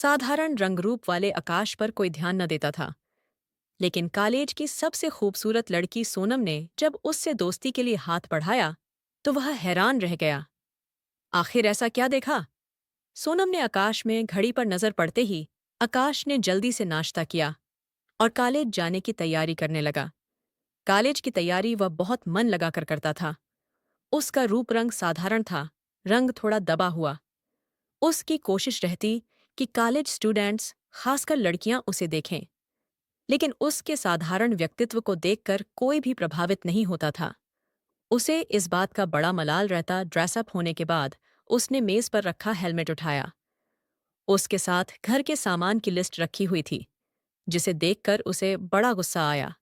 साधारण रंगरूप वाले आकाश पर कोई ध्यान न देता था। लेकिन कॉलेज की सबसे खूबसूरत लड़की सोनम ने जब उससे दोस्ती के लिए हाथ बढ़ाया तो वह हैरान रह गया। आखिर ऐसा क्या देखा? सोनम ने आकाश में घड़ी पर नजर पड़ते ही आकाश ने जल्दी से नाश्ता किया और कॉलेज जाने की तैयारी करने लगा। कॉलेज की तैयारी वह बहुत मन लगाकर करता था। उसका रूप रंग साधारण था, रंग थोड़ा दबा हुआ। उसकी कोशिश रहती कि कॉलेज स्टूडेंट्स, खासकर लड़कियां, उसे देखें, लेकिन उसके साधारण व्यक्तित्व को देखकर कोई भी प्रभावित नहीं होता था। उसे इस बात का बड़ा मलाल रहता। ड्रेसअप होने के बाद उसने मेज पर रखा हेलमेट उठाया। उसके साथ घर के सामान की लिस्ट रखी हुई थी, जिसे देखकर उसे बड़ा गुस्सा आया।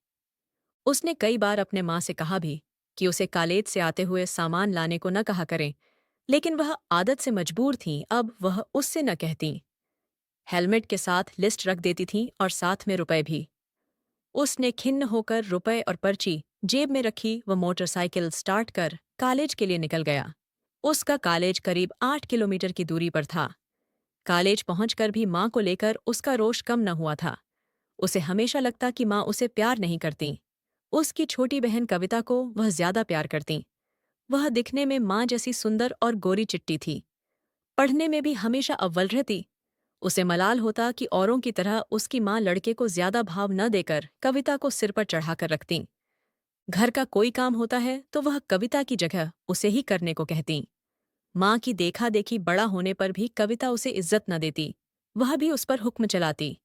उसने कई बार अपने माँ से कहा भी कि उसे कॉलेज से आते हुए सामान लाने को न कहा करें, लेकिन वह आदत से मजबूर थीं। अब वह उससे न कहती। हेलमेट के साथ लिस्ट रख देती थीं और साथ में रुपए भी। उसने खिन्न होकर रुपए और पर्ची जेब में रखी व मोटरसाइकिल स्टार्ट कर कॉलेज के लिए निकल गया। उसका कॉलेज करीब 8 किलोमीटर की दूरी पर था। कॉलेज पहुंचकर भी माँ को लेकर उसका रोष कम न हुआ था। उसे हमेशा लगता कि माँ उसे प्यार नहीं करती। उसकी छोटी बहन कविता को वह ज्यादा प्यार करती। वह दिखने में माँ जैसी सुंदर और गोरी चिट्टी थी। पढ़ने में भी हमेशा अव्वल रहती। उसे मलाल होता कि औरों की तरह उसकी माँ लड़के को ज्यादा भाव न देकर कविता को सिर पर चढ़ाकर रखती। घर का कोई काम होता है तो वह कविता की जगह उसे ही करने को कहती। माँ की देखा देखी बड़ा होने पर भी कविता उसे इज्जत न देती। वह भी उस पर हुक्म चलाती।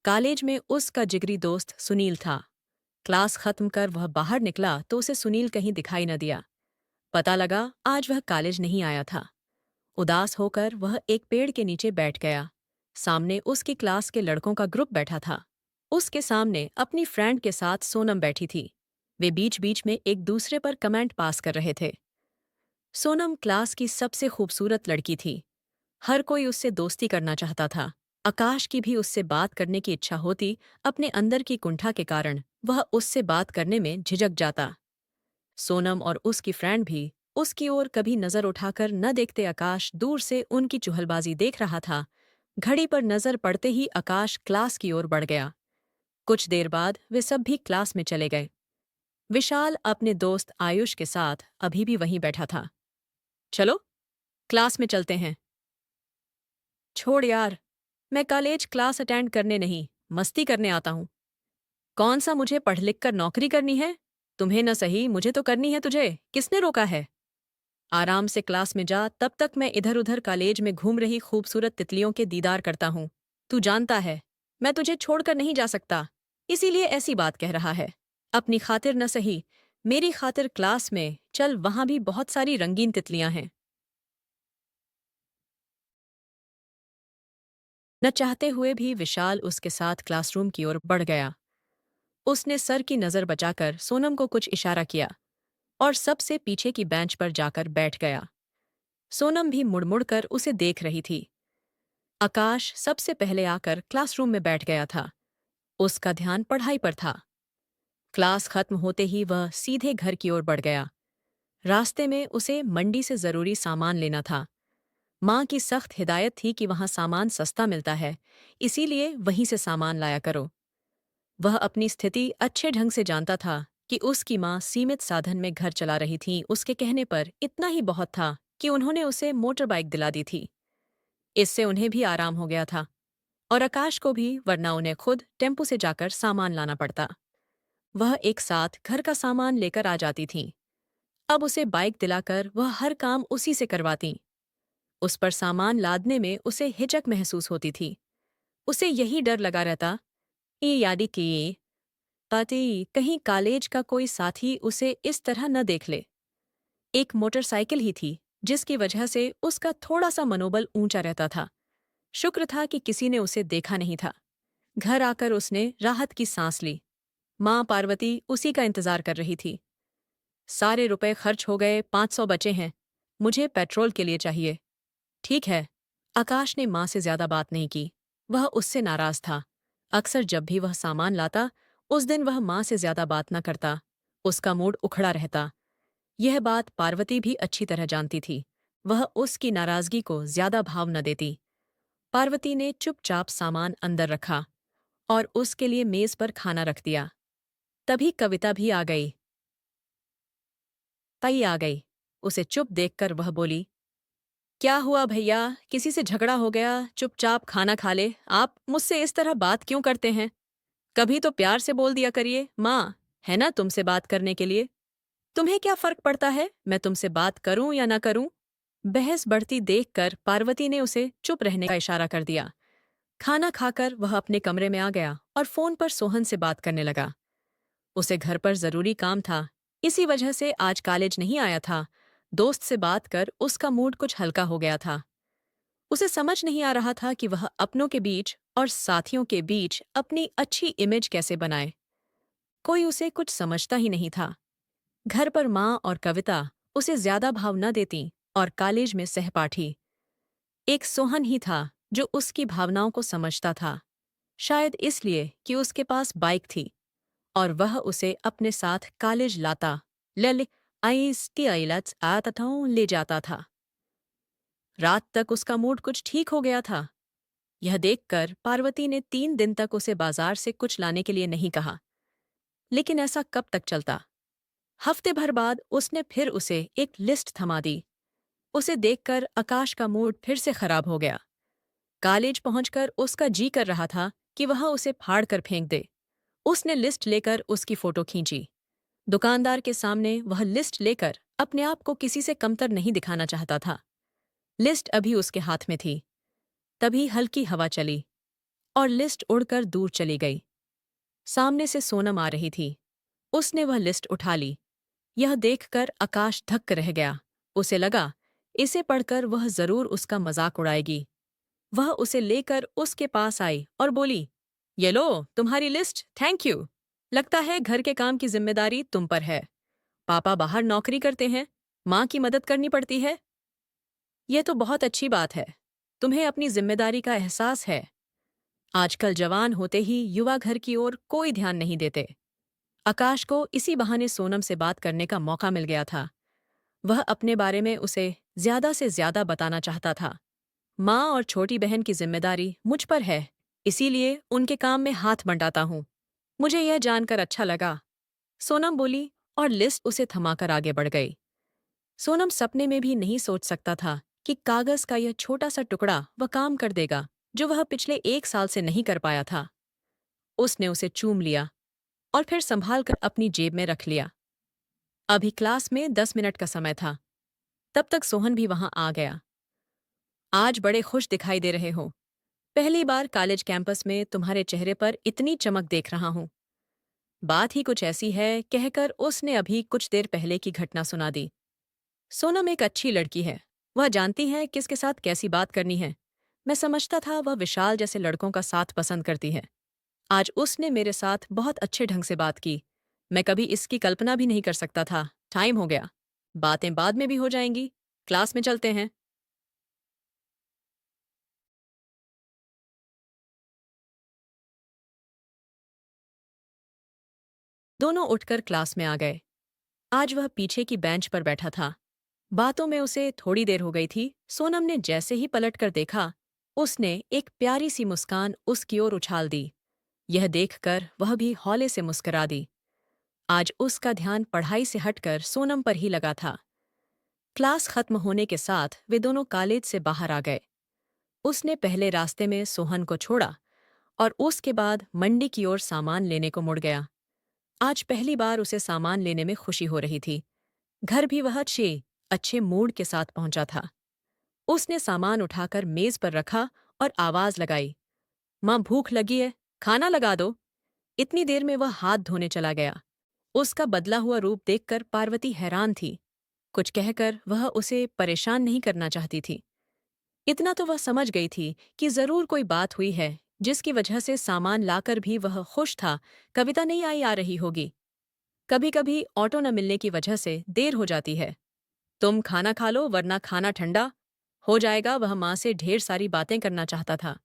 कॉलेज में उसका जिगरी दोस्त सुनील था। क्लास खत्म कर वह बाहर निकला तो उसे सुनील कहीं दिखाई न दिया। पता लगा आज वह कॉलेज नहीं आया था। उदास होकर वह एक पेड़ के नीचे बैठ गया। सामने उसकी क्लास के लड़कों का ग्रुप बैठा था। उसके सामने अपनी फ्रेंड के साथ सोनम बैठी थी। वे बीच बीच में एक दूसरे पर कमेंट पास कर रहे थे। सोनम क्लास की सबसे खूबसूरत लड़की थी। हर कोई उससे दोस्ती करना चाहता था। आकाश की भी उससे बात करने की इच्छा होती। अपने अंदर की कुंठा के कारण वह उससे बात करने में झिझक जाता। सोनम और उसकी फ्रेंड भी उसकी ओर कभी नजर उठाकर न देखते। आकाश दूर से उनकी चुहलबाजी देख रहा था। घड़ी पर नजर पड़ते ही आकाश क्लास की ओर बढ़ गया। कुछ देर बाद वे सब भी क्लास में चले गए। विशाल अपने दोस्त आयुष के साथ अभी भी वहीं बैठा था। चलो, क्लास में चलते हैं। छोड़ यार, मैं कॉलेज क्लास अटेंड करने नहीं, मस्ती करने आता हूँ। कौन सा मुझे पढ़ लिख कर नौकरी करनी है? तुम्हें न सही, मुझे तो करनी है। तुझे किसने रोका है? आराम से क्लास में जा, तब तक मैं इधर उधर कॉलेज में घूम रही खूबसूरत तितलियों के दीदार करता हूँ। तू जानता है, मैं तुझे छोड़कर नहीं जा सकता, इसीलिए ऐसी बात कह रहा है। अपनी खातिर न सही, मेरी खातिर क्लास में चल, वहां भी बहुत सारी रंगीन तितलियां हैं। न चाहते हुए भी विशाल उसके साथ क्लासरूम की ओर बढ़ गया। उसने सर की नजर बचाकर सोनम को कुछ इशारा किया और सबसे पीछे की बेंच पर जाकर बैठ गया। सोनम भी मुड़ कर उसे देख रही थी। आकाश सबसे पहले आकर क्लासरूम में बैठ गया था। उसका ध्यान पढ़ाई पर था। क्लास खत्म होते ही वह सीधे घर की ओर बढ़ गया। रास्ते में उसे मंडी से जरूरी सामान लेना था। माँ की सख्त हिदायत थी कि वहाँ सामान सस्ता मिलता है, इसीलिए वहीं से सामान लाया करो। वह अपनी स्थिति अच्छे ढंग से जानता था कि उसकी माँ सीमित साधन में घर चला रही थी। उसके कहने पर इतना ही बहुत था कि उन्होंने उसे मोटर बाइक दिला दी थी। इससे उन्हें भी आराम हो गया था और आकाश को भी, वरना उन्हें खुद टेम्पो से जाकर सामान लाना पड़ता। वह एक साथ घर का सामान लेकर आ जाती थीं। अब उसे बाइक दिलाकर वह हर काम उसी से करवाती। उस पर सामान लादने में उसे हिचक महसूस होती थी। उसे यही डर लगा रहता, ये यादी कि ताकि कहीं कॉलेज का कोई साथी उसे इस तरह न देख ले। एक मोटरसाइकिल ही थी जिसकी वजह से उसका थोड़ा सा मनोबल ऊंचा रहता था। शुक्र था कि किसी ने उसे देखा नहीं था। घर आकर उसने राहत की सांस ली। माँ पार्वती उसी का इंतजार कर रही थी। सारे रुपए खर्च हो गए, 500 बचे हैं। मुझे पेट्रोल के लिए चाहिए। ठीक है। आकाश ने माँ से ज्यादा बात नहीं की। वह उससे नाराज था। अक्सर जब भी वह सामान लाता, उस दिन वह माँ से ज्यादा बात न करता। उसका मूड उखड़ा रहता। यह बात पार्वती भी अच्छी तरह जानती थी। वह उसकी नाराजगी को ज्यादा भाव न देती। पार्वती ने चुपचाप सामान अंदर रखा और उसके लिए मेज पर खाना रख दिया। तभी कविता भी आ गई। ताई आ गई। उसे चुप देखकर वह बोली, क्या हुआ भैया, किसी से झगड़ा हो गया? चुपचाप खाना खा ले। आप मुझसे इस तरह बात क्यों करते हैं? कभी तो प्यार से बोल दिया करिए। माँ है ना तुमसे बात करने के लिए। तुम्हें क्या फर्क पड़ता है मैं तुमसे बात करूं या ना करूं? बहस बढ़ती देखकर पार्वती ने उसे चुप रहने का इशारा कर दिया। खाना खाकर वह अपने कमरे में आ गया और फोन पर सोहन से बात करने लगा। उसे घर पर जरूरी काम था, इसी वजह से आज कॉलेज नहीं आया था। दोस्त से बात कर उसका मूड कुछ हल्का हो गया था। उसे समझ नहीं आ रहा था कि वह अपनों के बीच और साथियों के बीच अपनी अच्छी इमेज कैसे बनाए। कोई उसे कुछ समझता ही नहीं था। घर पर माँ और कविता उसे ज्यादा भाव न देती और कॉलेज में सहपाठी एक सोहन ही था जो उसकी भावनाओं को समझता था। शायद इसलिए कि उसके पास बाइक थी और वह उसे अपने साथ कॉलेज लाता ले आइस की आइलट्स आताथाऊं ले जाता था। रात तक उसका मूड कुछ ठीक हो गया था। यह देखकर पार्वती ने 3 दिन तक उसे बाजार से कुछ लाने के लिए नहीं कहा। लेकिन ऐसा कब तक चलता? हफ्ते भर बाद उसने फिर उसे एक लिस्ट थमा दी। उसे देखकर आकाश का मूड फिर से खराब हो गया। कॉलेज पहुंचकर उसका जी कर रहा था कि वह उसे फाड़ कर फेंक दे। उसने लिस्ट लेकर उसकी फोटो खींची। दुकानदार के सामने वह लिस्ट लेकर अपने आप को किसी से कमतर नहीं दिखाना चाहता था। लिस्ट अभी उसके हाथ में थी। तभी हल्की हवा चली और लिस्ट उड़कर दूर चली गई। सामने से सोनम आ रही थी। उसने वह लिस्ट उठा ली। यह देखकर आकाश धक्क रह गया। उसे लगा इसे पढ़कर वह जरूर उसका मजाक उड़ाएगी। वह उसे लेकर उसके पास आई और बोली, ये लो तुम्हारी लिस्ट, थैंक यू। लगता है घर के काम की जिम्मेदारी तुम पर है। पापा बाहर नौकरी करते हैं, माँ की मदद करनी पड़ती है। यह तो बहुत अच्छी बात है। तुम्हें अपनी जिम्मेदारी का एहसास है। आजकल जवान होते ही युवा घर की ओर कोई ध्यान नहीं देते। आकाश को इसी बहाने सोनम से बात करने का मौका मिल गया था। वह अपने बारे में उसे ज्यादा से ज्यादा बताना चाहता था। माँ और छोटी बहन की जिम्मेदारी मुझ पर है, इसीलिए उनके काम में हाथ बंटाता हूँ। मुझे यह जानकर अच्छा लगा, सोनम बोली और लिस्ट उसे थमाकर आगे बढ़ गई। सोनम सपने में भी नहीं सोच सकता था कि कागज का यह छोटा सा टुकड़ा वह काम कर देगा जो वह पिछले 1 साल से नहीं कर पाया था। उसने उसे चूम लिया और फिर संभाल कर अपनी जेब में रख लिया। अभी क्लास में 10 मिनट का समय था। तब तक सोहन भी वहां आ गया। आज बड़े खुश दिखाई दे रहे हो। पहली बार कॉलेज कैंपस में तुम्हारे चेहरे पर इतनी चमक देख रहा हूं। बात ही कुछ ऐसी है, कहकर उसने अभी कुछ देर पहले की घटना सुना दी। सोनम एक अच्छी लड़की है। वह जानती है किसके साथ कैसी बात करनी है। मैं समझता था वह विशाल जैसे लड़कों का साथ पसंद करती है। आज उसने मेरे साथ बहुत अच्छे ढंग से बात की। मैं कभी इसकी कल्पना भी नहीं कर सकता था। टाइम हो गया। बातें बाद में भी हो जाएंगी। क्लास में चलते हैं। दोनों उठकर क्लास में आ गए। आज वह पीछे की बेंच पर बैठा था। बातों में उसे थोड़ी देर हो गई थी। सोनम ने जैसे ही पलट कर देखा, उसने एक प्यारी सी मुस्कान उसकी ओर उछाल दी। यह देखकर वह भी हौले से मुस्कुरा दी। आज उसका ध्यान पढ़ाई से हटकर सोनम पर ही लगा था। क्लास खत्म होने के साथ वे दोनों कॉलेज से बाहर आ गए। उसने पहले रास्ते में सोहन को छोड़ा और उसके बाद मंडी की ओर सामान लेने को मुड़ गया। आज पहली बार उसे सामान लेने में खुशी हो रही थी। घर भी वह अच्छे मूड के साथ पहुंचा था। उसने सामान उठाकर मेज पर रखा और आवाज लगाई, माँ भूख लगी है, खाना लगा दो। इतनी देर में वह हाथ धोने चला गया। उसका बदला हुआ रूप देखकर पार्वती हैरान थी। कुछ कहकर वह उसे परेशान नहीं करना चाहती थी। इतना तो वह समझ गई थी कि जरूर कोई बात हुई है जिसकी वजह से सामान लाकर भी वह खुश था। कविता नहीं आई आ रही होगी। कभी कभी ऑटो न मिलने की वजह से देर हो जाती है। तुम खाना खा लो वरना खाना ठंडा हो जाएगा। वह माँ से ढेर सारी बातें करना चाहता था,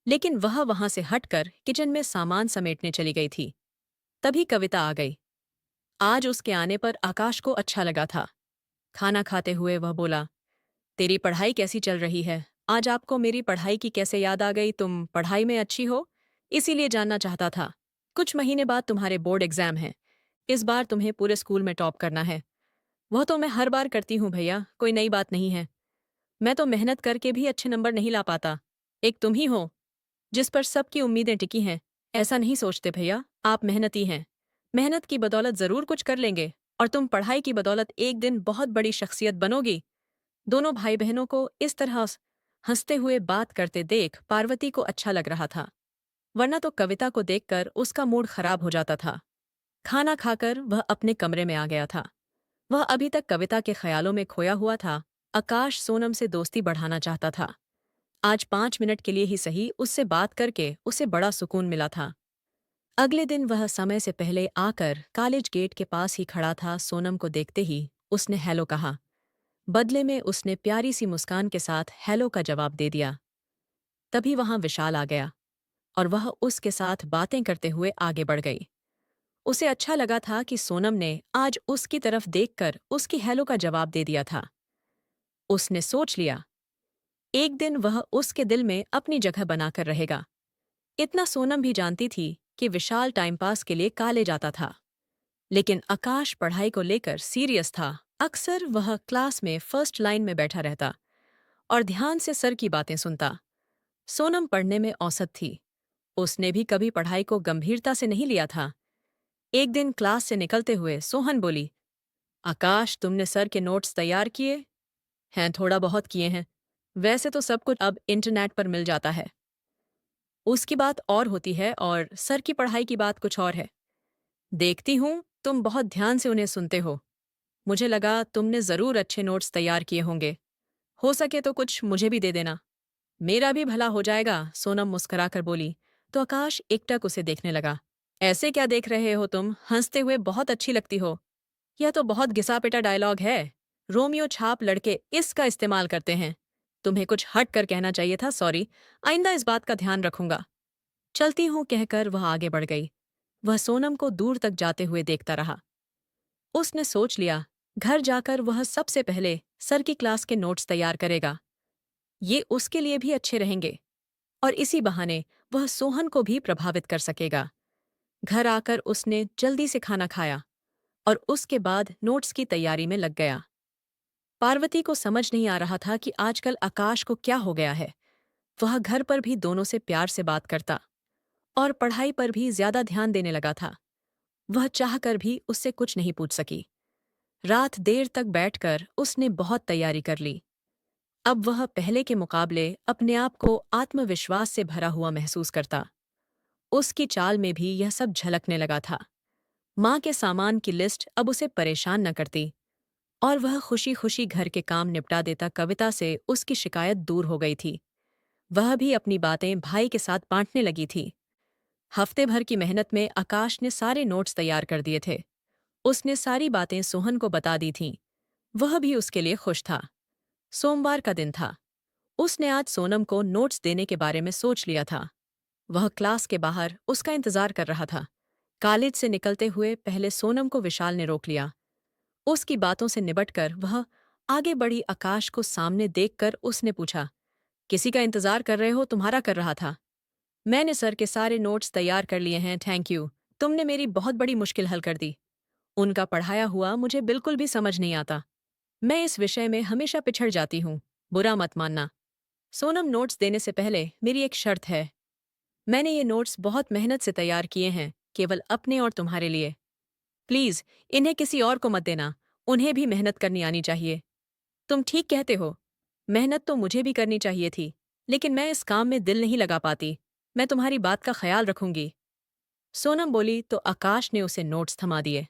लेकिन वह वहां से हटकर किचन में सामान समेटने चली गई थी। तभी कविता आ गई। आज उसके आने पर आकाश को अच्छा लगा था। खाना खाते हुए वह बोला, तेरी पढ़ाई कैसी चल रही है? आज आपको मेरी पढ़ाई की कैसे याद आ गई? तुम पढ़ाई में अच्छी हो, इसीलिए जानना चाहता था। कुछ महीने बाद तुम्हारे बोर्ड एग्जाम हैं। इस बार तुम्हें पूरे स्कूल में टॉप करना है। वह तो मैं हर बार करती हूँ भैया, कोई नई बात नहीं है। मैं तो मेहनत करके भी अच्छे नंबर नहीं ला पाता। एक तुम ही हो जिस पर सबकी उम्मीदें टिकी हैं। ऐसा नहीं सोचते भैया, आप मेहनती हैं। मेहनत की बदौलत जरूर कुछ कर लेंगे और तुम पढ़ाई की बदौलत एक दिन बहुत बड़ी शख्सियत बनोगी। दोनों भाई बहनों को इस तरह हंसते हुए बात करते देख पार्वती को अच्छा लग रहा था, वरना तो कविता को देखकर उसका मूड खराब हो जाता था। खाना खाकर वह अपने कमरे में आ गया था। वह अभी तक कविता के ख्यालों में खोया हुआ था। आकाश सोनम से दोस्ती बढ़ाना चाहता था। आज 5 मिनट के लिए ही सही उससे बात करके उसे बड़ा सुकून मिला था। अगले दिन वह समय से पहले आकर कॉलेज गेट के पास ही खड़ा था। सोनम को देखते ही उसने हेलो कहा। बदले में उसने प्यारी सी मुस्कान के साथ हेलो का जवाब दे दिया। तभी वहां विशाल आ गया और वह उसके साथ बातें करते हुए आगे बढ़ गई। उसे अच्छा लगा था कि सोनम ने आज उसकी तरफ देखकर उसकी हेलो का जवाब दे दिया था। उसने सोच लिया, एक दिन वह उसके दिल में अपनी जगह बनाकर रहेगा। इतना सोनम भी जानती थी कि विशाल टाइम पास के लिए कॉलेज आता था, लेकिन आकाश पढ़ाई को लेकर सीरियस था। अक्सर वह क्लास में फर्स्ट लाइन में बैठा रहता और ध्यान से सर की बातें सुनता। सोनम पढ़ने में औसत थी। उसने भी कभी पढ़ाई को गंभीरता से नहीं लिया था। एक दिन क्लास से निकलते हुए सोहन बोली, आकाश, तुमने सर के नोट्स तैयार किए हैं? थोड़ा बहुत किए हैं। वैसे तो सब कुछ अब इंटरनेट पर मिल जाता है। उसकी बात और होती है और सर की पढ़ाई की बात कुछ और है। देखती हूँ तुम बहुत ध्यान से उन्हें सुनते हो। मुझे लगा तुमने जरूर अच्छे नोट्स तैयार किए होंगे। हो सके तो कुछ मुझे भी दे देना। मेरा भी भला हो जाएगा, सोनम मुस्कुराकर बोली। तो आकाश एकटक उसे देखने लगा। ऐसे क्या देख रहे हो तुम? हंसते हुए बहुत अच्छी लगती हो। यह तो बहुत घिसा पिटा डायलॉग है। रोमियो छाप लड़के इसका इस्तेमाल करते हैं। तुम्हें कुछ हट कर कहना चाहिए था। सॉरी, आइंदा इस बात का ध्यान रखूंगा। चलती हूँ कहकर वह आगे बढ़ गई। वह सोनम को दूर तक जाते हुए देखता रहा। उसने सोच लिया, घर जाकर वह सबसे पहले सर की क्लास के नोट्स तैयार करेगा। ये उसके लिए भी अच्छे रहेंगे और इसी बहाने वह सोहन को भी प्रभावित कर सकेगा। घर आकर उसने जल्दी से खाना खाया और उसके बाद नोट्स की तैयारी में लग गया। पार्वती को समझ नहीं आ रहा था कि आजकल आकाश को क्या हो गया है। वह घर पर भी दोनों से प्यार से बात करता और पढ़ाई पर भी ज्यादा ध्यान देने लगा था। वह चाहकर भी उससे कुछ नहीं पूछ सकी। रात देर तक बैठकर उसने बहुत तैयारी कर ली। अब वह पहले के मुकाबले अपने आप को आत्मविश्वास से भरा हुआ महसूस करता। उसकी चाल में भी यह सब झलकने लगा था। माँ के सामान की लिस्ट अब उसे परेशान न करती और वह खुशी खुशी घर के काम निपटा देता। कविता से उसकी शिकायत दूर हो गई थी। वह भी अपनी बातें भाई के साथ बांटने लगी थी। हफ्ते भर की मेहनत में आकाश ने सारे नोट्स तैयार कर दिए थे। उसने सारी बातें सोहन को बता दी थीं। वह भी उसके लिए खुश था। सोमवार का दिन था। उसने आज सोनम को नोट्स देने के बारे में सोच लिया था। वह क्लास के बाहर उसका इंतजार कर रहा था। कॉलेज से निकलते हुए पहले सोनम को विशाल ने रोक लिया। उसकी बातों से निबटकर वह आगे बढ़ी। आकाश को सामने देखकर उसने पूछा, किसी का इंतजार कर रहे हो? तुम्हारा कर रहा था। मैंने सर के सारे नोट्स तैयार कर लिए हैं, थैंक यू। तुमने मेरी बहुत बड़ी मुश्किल हल कर दी। उनका पढ़ाया हुआ मुझे बिल्कुल भी समझ नहीं आता। मैं इस विषय में हमेशा पिछड़ जाती हूँ, बुरा मत मानना। सोनम, नोट्स देने से पहले मेरी एक शर्त है। मैंने ये नोट्स बहुत मेहनत से तैयार किए हैं, केवल अपने और तुम्हारे लिए। प्लीज इन्हें किसी और को मत देना। उन्हें भी मेहनत करनी आनी चाहिए। तुम ठीक कहते हो। मेहनत तो मुझे भी करनी चाहिए थी, लेकिन मैं इस काम में दिल नहीं लगा पाती। मैं तुम्हारी बात का ख्याल रखूंगी। सोनम बोली तो आकाश ने उसे नोट्स थमा दिए।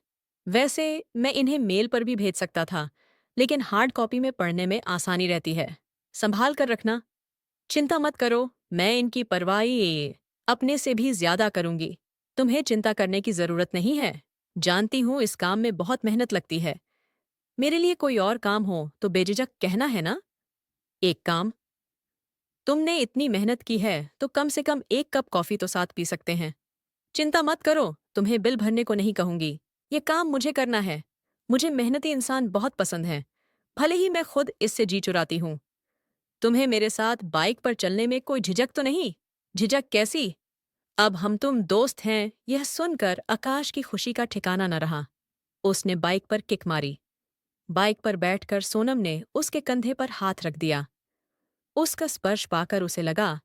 वैसे मैं इन्हें मेल पर भी भेज सकता था, लेकिन हार्ड कॉपी में पढ़ने में आसानी रहती है। संभाल कर रखना। चिंता मत करो, मैं इनकी परवाह अपने से भी ज्यादा करूंगी। तुम्हें चिंता करने की जरूरत नहीं है। जानती हूँ इस काम में बहुत मेहनत लगती है। मेरे लिए कोई और काम हो तो बेझिझक कहना है ना। एक काम, तुमने इतनी मेहनत की है तो कम से कम एक कप कॉफी तो साथ पी सकते हैं। चिंता मत करो, तुम्हें बिल भरने को नहीं कहूंगी। ये काम मुझे करना है। मुझे मेहनती इंसान बहुत पसंद है, भले ही मैं खुद इससे जी चुराती हूँ। तुम्हें मेरे साथ बाइक पर चलने में कोई झिझक तो नहीं? झिझक कैसी? अब हम तुम दोस्त हैं। यह सुनकर आकाश की खुशी का ठिकाना न रहा। उसने बाइक पर किक मारी। बाइक पर बैठकर सोनम ने उसके कंधे पर हाथ रख दिया। उसका स्पर्श पाकर उसे लगा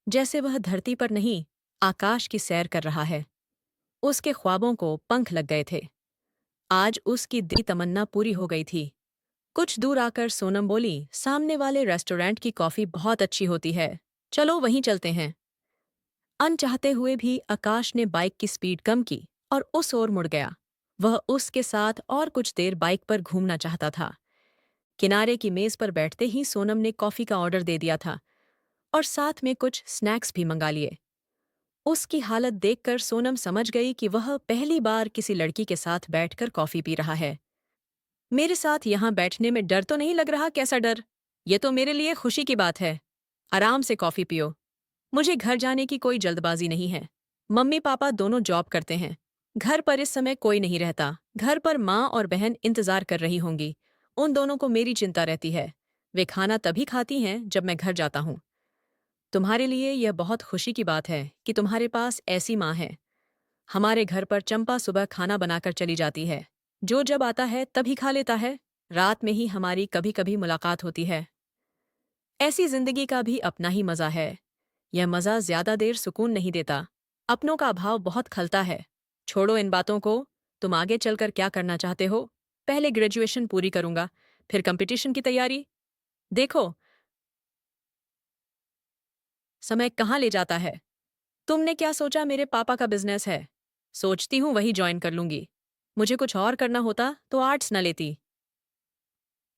जैसे वह धरती पर नहीं, आकाश की सैर कर रहा है। उसके ख्वाबों को पंख लग गए थे। आज उसकी दिली तमन्ना पूरी हो गई थी। कुछ दूर आकर सोनम बोली, सामने वाले रेस्टोरेंट की कॉफी बहुत अच्छी होती है, चलो वहीं चलते हैं। अनचाहते हुए भी आकाश ने बाइक की स्पीड कम की और उस ओर मुड़ गया। वह उसके साथ और कुछ देर बाइक पर घूमना चाहता था। किनारे की मेज पर बैठते ही सोनम ने कॉफी का ऑर्डर दे दिया था और साथ में कुछ स्नैक्स भी मंगा लिए। उसकी हालत देखकर सोनम समझ गई कि वह पहली बार किसी लड़की के साथ बैठकर कॉफी पी रहा है। मेरे साथ यहाँ बैठने में डर तो नहीं लग रहा? कैसा डर? ये तो मेरे लिए खुशी की बात है। आराम से कॉफी पियो। मुझे घर जाने की कोई जल्दबाजी नहीं है। मम्मी पापा दोनों जॉब करते हैं। घर पर इस समय कोई नहीं रहता। घर पर माँ और बहन इंतजार कर रही होंगी। उन दोनों को मेरी चिंता रहती है। वे खाना तभी खाती हैं जब मैं घर जाता हूँ। तुम्हारे लिए यह बहुत खुशी की बात है कि तुम्हारे पास ऐसी माँ है। हमारे घर पर चंपा सुबह खाना बनाकर चली जाती है। जो जब आता है तभी खा लेता है। रात में ही हमारी कभी कभी मुलाकात होती है। ऐसी जिंदगी का भी अपना ही मजा है। यह मजा ज्यादा देर सुकून नहीं देता। अपनों का अभाव बहुत खलता है। छोड़ो इन बातों को। तुम आगे चलकर क्या करना चाहते हो? पहले ग्रेजुएशन पूरी करूंगा, फिर कंपटीशन की तैयारी। देखो समय कहाँ ले जाता है। तुमने क्या सोचा मेरे पापा का बिजनेस है? सोचती हूँ वही ज्वाइन कर लूंगी। मुझे कुछ और करना होता तो आर्ट्स न लेती।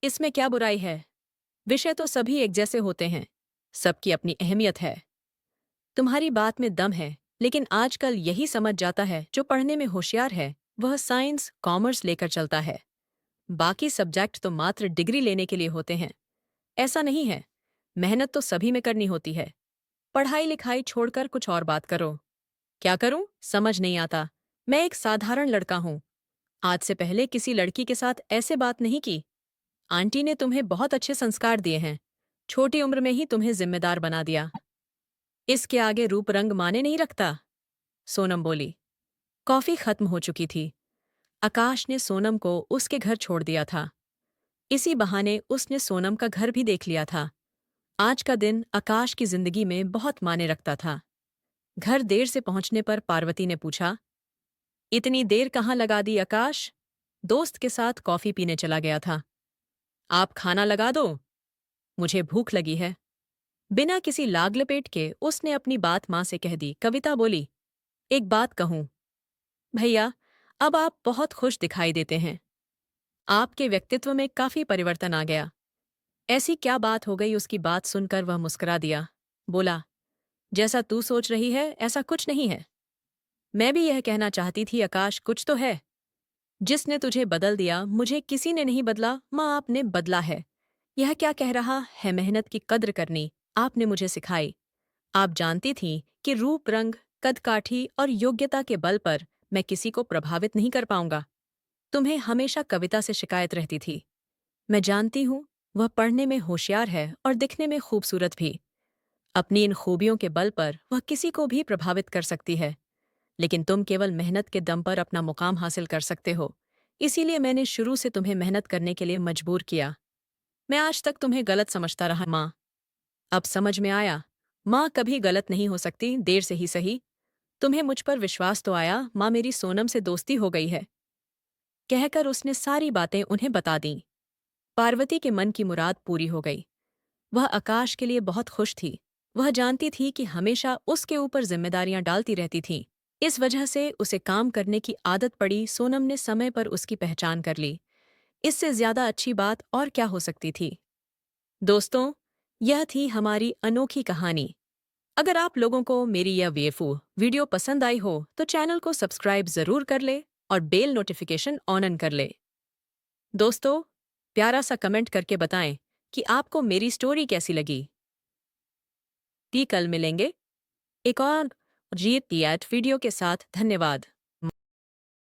इसमें क्या बुराई है? विषय तो सभी एक जैसे होते हैं। सबकी अपनी अहमियत है। तुम्हारी बात में दम है, लेकिन आजकल यही समझ जाता है जो पढ़ने में होशियार है वह साइंस कॉमर्स लेकर चलता है। बाकी सब्जेक्ट तो मात्र डिग्री लेने के लिए होते हैं। ऐसा नहीं है। मेहनत तो सभी में करनी होती है। पढ़ाई लिखाई छोड़कर कुछ और बात करो। क्या करूं? समझ नहीं आता। मैं एक साधारण लड़का हूं। आज से पहले किसी लड़की के साथ ऐसे बात नहीं की। आंटी ने तुम्हें बहुत अच्छे संस्कार दिए हैं। छोटी उम्र में ही तुम्हें जिम्मेदार बना दिया। इसके आगे रूप रंग माने नहीं रखता। सोनम बोली। कॉफी खत्म हो चुकी थी। आकाश ने सोनम को उसके घर छोड़ दिया था। इसी बहाने उसने सोनम का घर भी देख लिया था। आज का दिन आकाश की जिंदगी में बहुत मायने रखता था। घर देर से पहुंचने पर पार्वती ने पूछा, इतनी देर कहाँ लगा दी आकाश? दोस्त के साथ कॉफी पीने चला गया था। आप खाना लगा दो, मुझे भूख लगी है। बिना किसी लाग लपेट के उसने अपनी बात माँ से कह दी। कविता बोली, एक बात कहूं भैया, अब आप बहुत खुश दिखाई देते हैं। आपके व्यक्तित्व में काफी परिवर्तन आ गया। ऐसी क्या बात हो गई? उसकी बात सुनकर वह मुस्कुरा दिया। बोला, जैसा तू सोच रही है ऐसा कुछ नहीं है। मैं भी यह कहना चाहती थी आकाश, कुछ तो है। जिसने तुझे बदल दिया मुझे किसी ने नहीं बदला, माँ आपने बदला है। यह क्या कह रहा है? मेहनत की कद्र करनी आपने मुझे सिखाई। आप जानती थीं कि रूप रंग, कदकाठी और योग्यता के बल पर मैं किसी को प्रभावित नहीं कर पाऊंगा। तुम्हें हमेशा कविता से शिकायत रहती थी। मैं जानती हूँ वह पढ़ने में होशियार है और दिखने में खूबसूरत भी। अपनी इन खूबियों के बल पर वह किसी को भी प्रभावित कर सकती है, लेकिन तुम केवल मेहनत के दम पर अपना मुकाम हासिल कर सकते हो। इसीलिए मैंने शुरू से तुम्हें मेहनत करने के लिए मजबूर किया। मैं आज तक तुम्हें गलत समझता रहा माँ। अब समझ में आया, माँ कभी गलत नहीं हो सकती, देर से ही सही। तुम्हें मुझ पर विश्वास तो आया। माँ, मेरी सोनम से दोस्ती हो गई है। कहकर उसने सारी बातें उन्हें बता दीं। पार्वती के मन की मुराद पूरी हो गई। वह आकाश के लिए बहुत खुश थी। वह जानती थी कि हमेशा उसके ऊपर जिम्मेदारियां डालती रहती थीं। इस वजह से उसे काम करने की आदत पड़ी। सोनम ने समय पर उसकी पहचान कर ली। इससे ज्यादा अच्छी बात और क्या हो सकती थी? दोस्तों, यह थी हमारी अनोखी कहानी। अगर आप लोगों को मेरी यह वेफू वीडियो पसंद आई हो तो चैनल को सब्सक्राइब जरूर कर ले और बेल नोटिफिकेशन ऑन कर ले। दोस्तों, प्यारा सा कमेंट करके बताएं कि आपको मेरी स्टोरी कैसी लगी। कल मिलेंगे एक और जीत वीडियो के साथ। धन्यवाद।